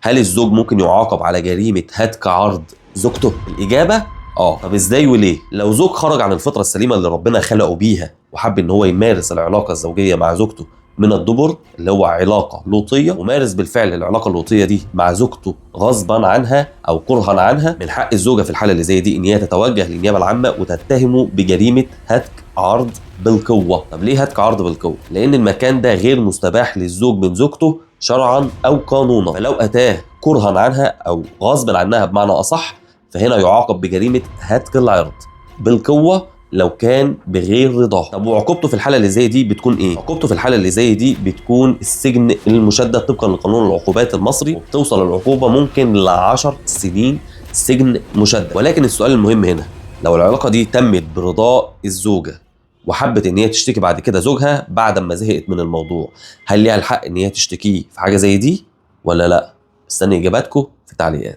هل الزوج ممكن يعاقب على جريمة هتك عرض زوجته؟ الإجابة طب ازاي وليه؟ لو زوج خرج عن الفطرة السليمة اللي ربنا خلقه بيها وحب ان هو يمارس العلاقة الزوجية مع زوجته من الدبر، اللي هو علاقة لوطية، ومارس بالفعل العلاقة اللوطية دي مع زوجته غصبا عنها او كرها عنها، من حق الزوجة في الحالة اللي زي دي ان هي تتوجه للنيابة العامة وتتهمه بجريمة هتك عرض بالقوة. طب ليه هتك عرض بالقوة؟ لأن المكان ده غير مستباح للزوج من زوجته شرعا أو قانونا، فلو أتاه كرها عنها أو غصبا عنها بمعنى أصح، فهنا يعاقب بجريمة هتك العرض بالقوة لو كان بغير رضاه. طب وعقوبته في الحالة اللي زي دي بتكون ايه؟ عقوبته في الحالة اللي زي دي بتكون السجن المشدد طبقا لقانون العقوبات المصري، وبتوصل العقوبة ممكن ل10 سنين سجن مشدد. ولكن السؤال المهم هنا، لو العلاقة دي تمت برضاء الزوجة وحبت ان هي تشتكي بعد كده زوجها بعد ما زهقت من الموضوع، هل ليها الحق ان هي تشتكيه في حاجة زي دي ولا لا؟ استني اجاباتكم في التعليقات.